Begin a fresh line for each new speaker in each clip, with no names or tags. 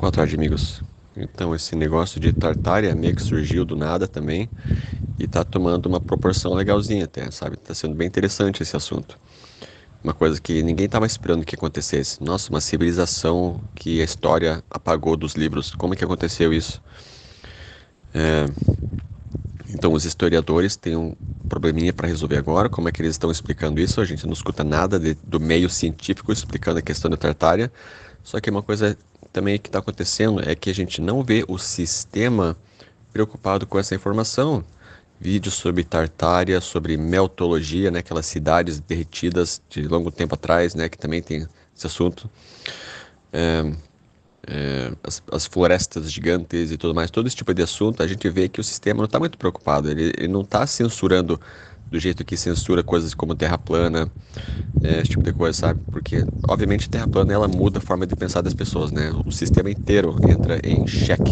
Boa tarde, amigos. Então, esse negócio de Tartária meio que surgiu do nada também e tá tomando uma proporção legalzinha até, sabe? Tá sendo bem interessante esse assunto. Uma coisa que ninguém tava esperando que acontecesse. Nossa, uma civilização que a história apagou dos livros. Como é que aconteceu isso? Então, os historiadores têm um probleminha para resolver agora. Como é que eles estão explicando isso? A gente não escuta nada do meio científico explicando a questão da Tartária. Só que uma coisa também que está acontecendo é que a gente não vê o sistema preocupado com essa informação. Vídeos sobre Tartária, sobre meltologia, né, aquelas cidades derretidas de longo tempo atrás, né, que também tem esse assunto. As florestas gigantes e tudo mais, todo esse tipo de assunto, a gente vê que o sistema não está muito preocupado. Ele não está censurando do jeito que censura coisas como terra plana, esse tipo de coisa, sabe? Porque, obviamente, terra plana ela muda a forma de pensar das pessoas, né? O sistema inteiro entra em xeque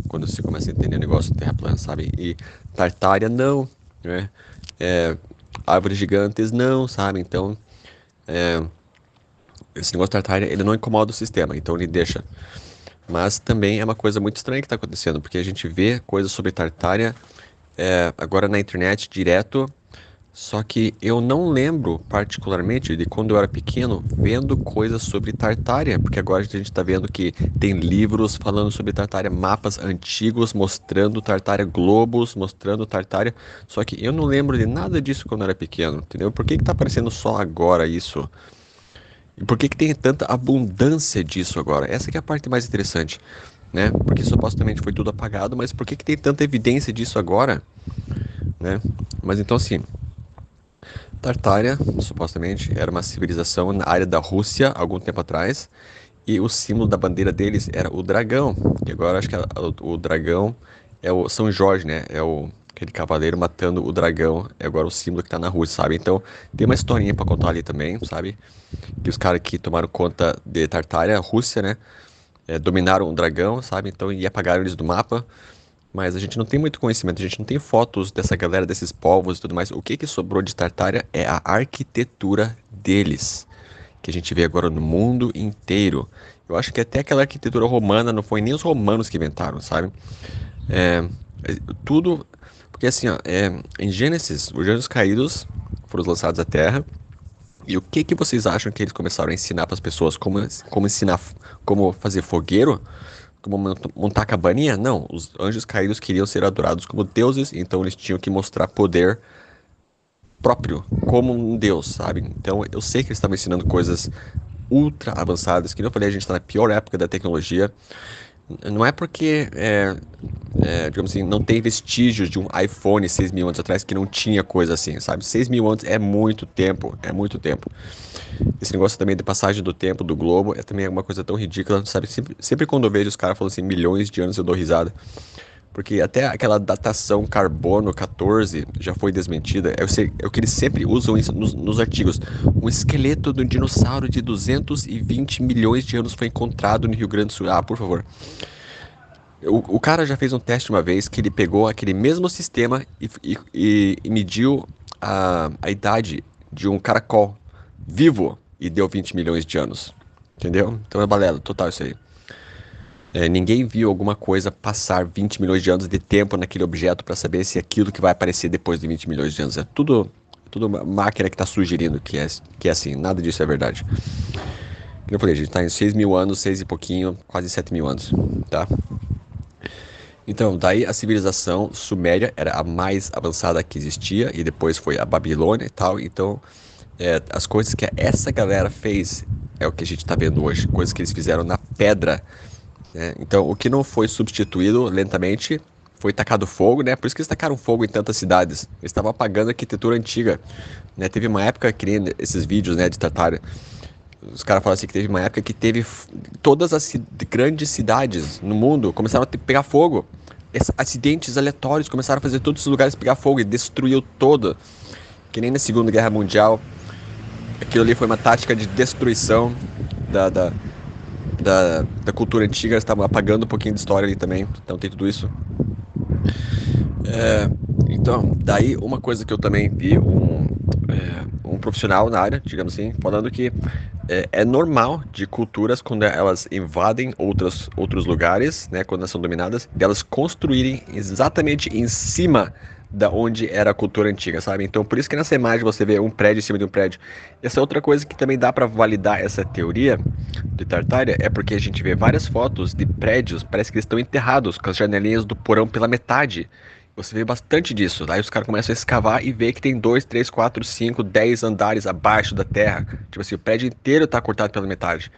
quando você começa a entender o negócio de terra plana, sabe? E Tartária, não, né? É, árvores gigantes, não, sabe? Então, esse negócio de Tartária, ele não incomoda o sistema, então ele deixa. Mas também é uma coisa muito estranha que está acontecendo, porque a gente vê coisas sobre Tartária agora na internet direto, só que eu não lembro particularmente de quando eu era pequeno vendo coisas sobre Tartária, porque agora a gente está vendo que tem livros falando sobre Tartária, mapas antigos mostrando Tartária, globos mostrando Tartária, só que eu não lembro de nada disso quando eu era pequeno, entendeu? Por que que tá aparecendo só agora isso? E por que que tem tanta abundância disso agora? Essa que é a parte mais interessante, né? Porque supostamente foi tudo apagado, mas por que que tem tanta evidência disso agora, né? Mas então assim, Tartária, supostamente, era uma civilização na área da Rússia, algum tempo atrás, e o símbolo da bandeira deles era o dragão. E agora acho que o dragão é o São Jorge, né? É aquele cavaleiro matando o dragão, é agora o símbolo que tá na Rússia, sabe? Então tem uma historinha pra contar ali também, sabe? Que os caras que tomaram conta de Tartária, Rússia, né? Dominaram o dragão, sabe? Então e apagaram eles do mapa. Mas a gente não tem muito conhecimento, a gente não tem fotos dessa galera, desses povos e tudo mais. O que que sobrou de Tartária é a arquitetura deles, que a gente vê agora no mundo inteiro. Eu acho que até aquela arquitetura romana não foi nem os romanos que inventaram, sabe? É, tudo. Porque assim, ó, em Gênesis, os anjos caídos foram lançados à Terra. E o que que vocês acham que eles começaram a ensinar para as pessoas? Como ensinar, como fazer fogueiro? Como montar cabaninha? Não, os anjos caídos queriam ser adorados como deuses, então eles tinham que mostrar poder próprio, como um deus, sabe? Então eu sei que eles estavam ensinando coisas ultra avançadas, que nem eu falei, a gente está na pior época da tecnologia. Não é porque, digamos assim, não tem vestígios de um iPhone 6.000 anos atrás que não tinha coisa assim, sabe? 6.000 anos é muito tempo, é muito tempo. Esse negócio também de passagem do tempo do globo é também uma coisa tão ridícula, sabe? Sempre quando eu vejo os caras falando assim, milhões de anos eu dou risada. Porque até aquela datação carbono 14 já foi desmentida. É o que eles sempre usam isso nos artigos. Um esqueleto de um dinossauro de 220 milhões de anos foi encontrado no Rio Grande do Sul. Ah, por favor. O cara já fez um teste uma vez que ele pegou aquele mesmo sistema e mediu a idade de um caracol vivo e deu 20 milhões de anos. Entendeu? Então é balela, total isso aí. Ninguém viu alguma coisa passar 20 milhões de anos de tempo naquele objeto para saber se é aquilo que vai aparecer depois de 20 milhões de anos. É tudo uma máquina que está sugerindo que é assim. Nada disso é verdade. Como eu falei, a gente está em 6 mil anos, 6 e pouquinho, quase 7 mil anos. Tá? Então, daí a civilização suméria era a mais avançada que existia, e depois foi a Babilônia e tal. Então, as coisas que essa galera fez é o que a gente está vendo hoje, coisas que eles fizeram na pedra, né? Então, o que não foi substituído lentamente foi tacado fogo, né? Por isso que eles tacaram fogo em tantas cidades. Eles estavam apagando a arquitetura antiga, né? Teve uma época, que nem esses vídeos, né, de Tatar, os caras falam assim que teve uma época que teve todas as grandes cidades no mundo começaram a pegar fogo. Acidentes aleatórios começaram a fazer todos os lugares pegar fogo e destruiu todo. Que nem na Segunda Guerra Mundial. Aquilo ali foi uma tática de destruição da, da, da cultura antiga. Eles estavam apagando um pouquinho de história ali também. Então tem tudo isso. Então, daí uma coisa que eu também vi um profissional na área, digamos assim, falando que é normal de culturas quando elas invadem outros lugares, né, quando elas são dominadas, delas construírem exatamente em cima da onde era a cultura antiga, sabe? Então, por isso que nessa imagem você vê um prédio em cima de um prédio. Essa é outra coisa que também dá para validar essa teoria de Tartária, é porque a gente vê várias fotos de prédios, parece que eles estão enterrados, com as janelinhas do porão pela metade. Você vê bastante disso. Daí os caras começam a escavar e vê que tem 2, 3, 4, 5, 10 andares abaixo da terra. Tipo assim, o prédio inteiro tá cortado pela metade.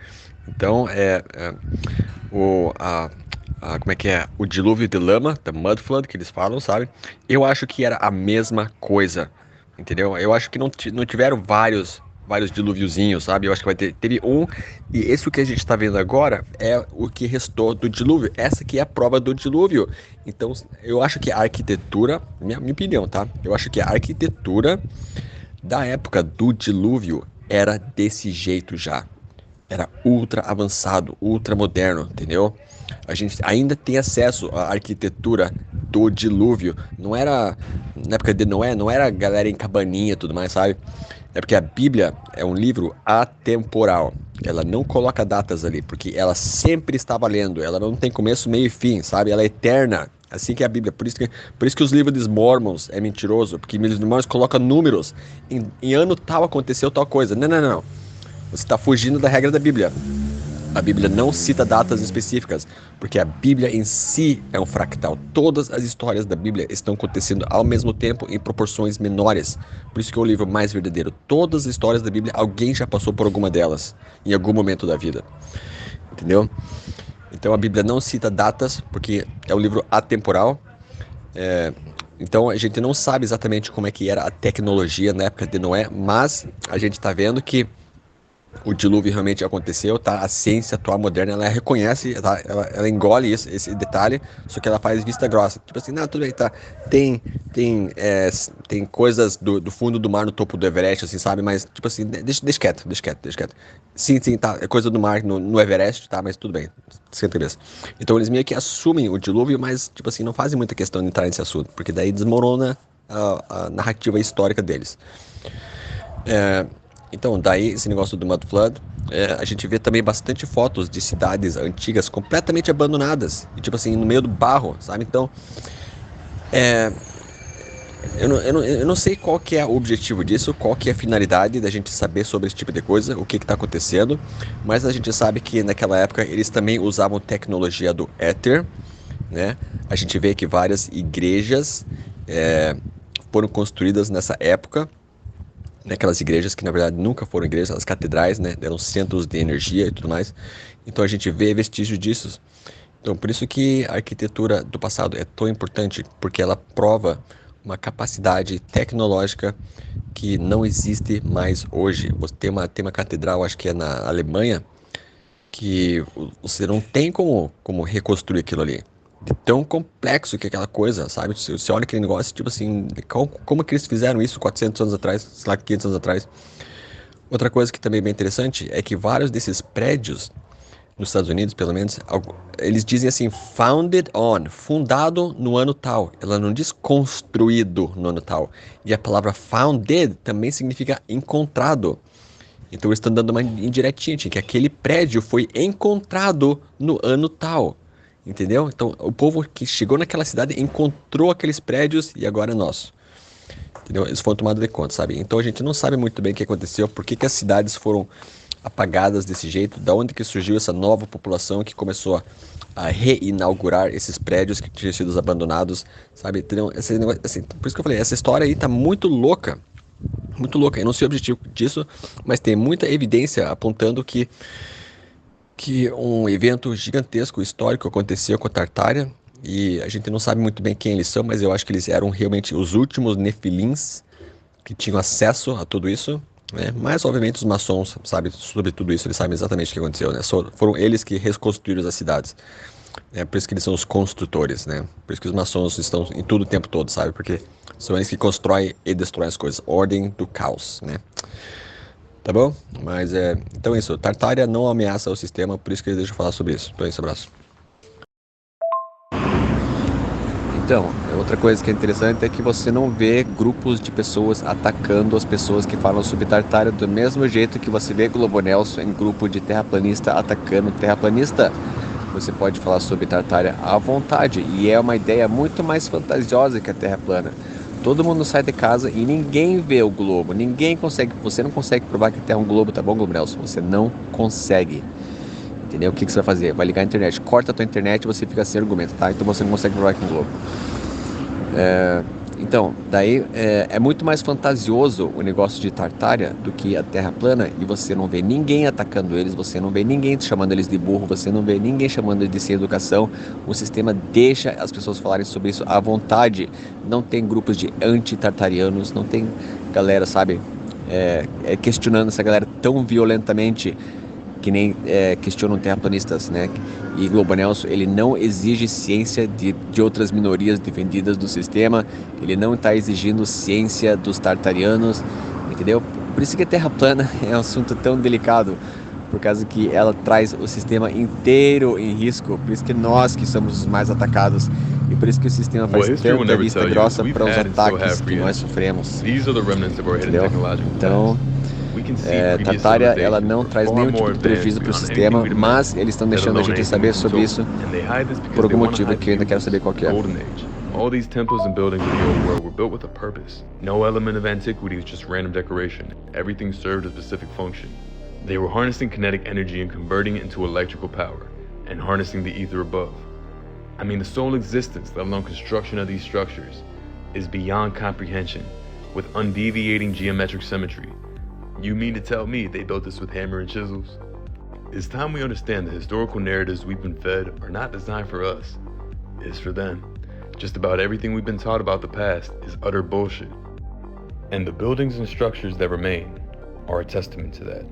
Então, o, como é que é? O dilúvio de lama, da Mud Flood, que eles falam, sabe? Eu acho que era a mesma coisa, entendeu? Eu acho que não tiveram vários diluviozinhos, sabe? Eu acho que teve um, e esse o que a gente está vendo agora é o que restou do dilúvio. Essa aqui é a prova do dilúvio. Então, eu acho que a arquitetura, minha opinião, tá? Eu acho que a arquitetura da época do dilúvio era desse jeito já. Era ultra avançado, ultra moderno, entendeu? A gente ainda tem acesso à arquitetura do dilúvio. Não era na época de Noé, não era galera em cabaninha e tudo mais, sabe? É porque a Bíblia é um livro atemporal. Ela não coloca datas ali, porque ela sempre está valendo. Ela não tem começo, meio e fim, sabe? Ela é eterna. Assim que é a Bíblia. Por isso que os livros dos Mormons é mentiroso, porque os Mormons colocam números. Em ano tal aconteceu tal coisa. Não, não, não. Você está fugindo da regra da Bíblia. A Bíblia não cita datas específicas, porque a Bíblia em si é um fractal. Todas as histórias da Bíblia estão acontecendo ao mesmo tempo em proporções menores. Por isso que é o livro mais verdadeiro. Todas as histórias da Bíblia, alguém já passou por alguma delas, em algum momento da vida. Entendeu? Então a Bíblia não cita datas, porque é um livro atemporal. Então a gente não sabe exatamente como é que era a tecnologia na época de Noé, mas a gente está vendo que o dilúvio realmente aconteceu, tá? A ciência atual moderna, ela reconhece, tá? Ela engole isso, esse detalhe, só que ela faz vista grossa. Tipo assim, não, tudo bem, tá? Tem, tem coisas do fundo do mar no topo do Everest, assim, sabe? Mas, tipo assim, deixa quieto, deixa quieto, deixa quieto. Sim, sim, tá, é coisa do mar no Everest, tá? Mas tudo bem, esquenta a cabeça. Então eles meio que assumem o dilúvio, mas, tipo assim, não fazem muita questão de entrar nesse assunto, porque daí desmorona a narrativa histórica deles. Então, daí esse negócio do Mud Flood, a gente vê também bastante fotos de cidades antigas completamente abandonadas, e tipo assim, no meio do barro, sabe? Então, eu não sei qual que é o objetivo disso, qual que é a finalidade da gente saber sobre esse tipo de coisa, o que está acontecendo, mas a gente sabe que naquela época eles também usavam tecnologia do éter, né? A gente vê que várias igrejas foram construídas nessa época, naquelas igrejas que na verdade nunca foram igrejas, as catedrais, né, eram centros de energia e tudo mais. Então a gente vê vestígios disso. Então por isso que a arquitetura do passado é tão importante, porque ela prova uma capacidade tecnológica que não existe mais hoje. Você tem uma catedral, acho que é na Alemanha, que você não tem como reconstruir aquilo ali. De tão complexo que é aquela coisa, sabe? Você olha aquele negócio, tipo assim, como que eles fizeram isso 400 anos atrás, sei lá, 500 anos atrás? Outra coisa que também é bem interessante é que vários desses prédios, nos Estados Unidos, pelo menos, eles dizem assim, founded on, fundado no ano tal. Ela não diz construído no ano tal. E a palavra founded também significa encontrado. Então eles estão dando uma indiretinha, que aquele prédio foi encontrado no ano tal. Entendeu? Então o povo que chegou naquela cidade encontrou aqueles prédios e agora é nosso. Entendeu? Eles foram tomados de conta, sabe? Então a gente não sabe muito bem o que aconteceu, por que que as cidades foram apagadas desse jeito, da onde que surgiu essa nova população que começou a reinaugurar esses prédios que tinham sido abandonados, sabe? Então, assim, por isso que eu falei, essa história aí tá muito louca. Muito louca. Eu não sei o objetivo disso, mas tem muita evidência apontando que um evento gigantesco, histórico, aconteceu com a Tartária. E a gente não sabe muito bem quem eles são, mas eu acho que eles eram realmente os últimos Nefilins que tinham acesso a tudo isso. Né? Mas, obviamente, os maçons sabem sobre tudo isso, eles sabem exatamente o que aconteceu. Né? Foram eles que reconstruíram as cidades. É por isso que eles são os construtores, né? Por isso que os maçons estão em tudo o tempo todo, sabe? Porque são eles que constroem e destroem as coisas. Ordem do caos, né? Tá bom? Mas então é isso. Tartária não ameaça o sistema, por isso que eles deixam falar sobre isso. Então é isso, abraço. Então, outra coisa que é interessante é que você não vê grupos de pessoas atacando as pessoas que falam sobre Tartária do mesmo jeito que você vê Globo Nelson em grupo de terraplanista atacando terraplanista. Você pode falar sobre Tartária à vontade e é uma ideia muito mais fantasiosa que a Terra plana. Todo mundo sai de casa e ninguém vê o globo, ninguém consegue, você não consegue provar que a Terra é um globo, tá bom, Globo Nelson? Você não consegue. Entendeu? O que você vai fazer? Vai ligar a internet, corta a tua internet e você fica sem argumento, tá? Então você não consegue provar que é um globo. Então, daí é muito mais fantasioso o negócio de Tartária do que a Terra plana e você não vê ninguém atacando eles, você não vê ninguém chamando eles de burro, você não vê ninguém chamando eles de sem educação. O sistema deixa as pessoas falarem sobre isso à vontade. Não tem grupos de anti-tartarianos, não tem galera, sabe, questionando essa galera tão violentamente que nem questionam terraplanistas, né? E Globo Nelson, ele não exige ciência de outras minorias defendidas do sistema, ele não está exigindo ciência dos tartarianos, entendeu? Por isso que a Terra plana é um assunto tão delicado, por causa que ela traz o sistema inteiro em risco, por isso que nós que somos os mais atacados, e por isso que o sistema faz tanta vista grossa para os ataques que nós sofremos, entendeu? Então, Tartária, ela não traz nenhum tipo de prejuízo para o sistema, mas eles estão deixando a gente saber sobre isso por algum motivo que eu ainda quero saber qual que é.
All these temples and buildings in the old world were built with a purpose. No element of antiquity is just random decoration. Everything served a specific function. They were harnessing kinetic energy and converting it into electrical power, and harnessing the ether above. I mean, the sole existence, let alone construction of these structures, is beyond comprehension, with undeviating geometric symmetry. You mean to tell me they built this with hammer and chisels? It's time we understand the historical narratives we've been fed are not designed for us. It's for them. Just about everything we've been taught about the past is utter bullshit. And the buildings and structures that remain are a testament to that.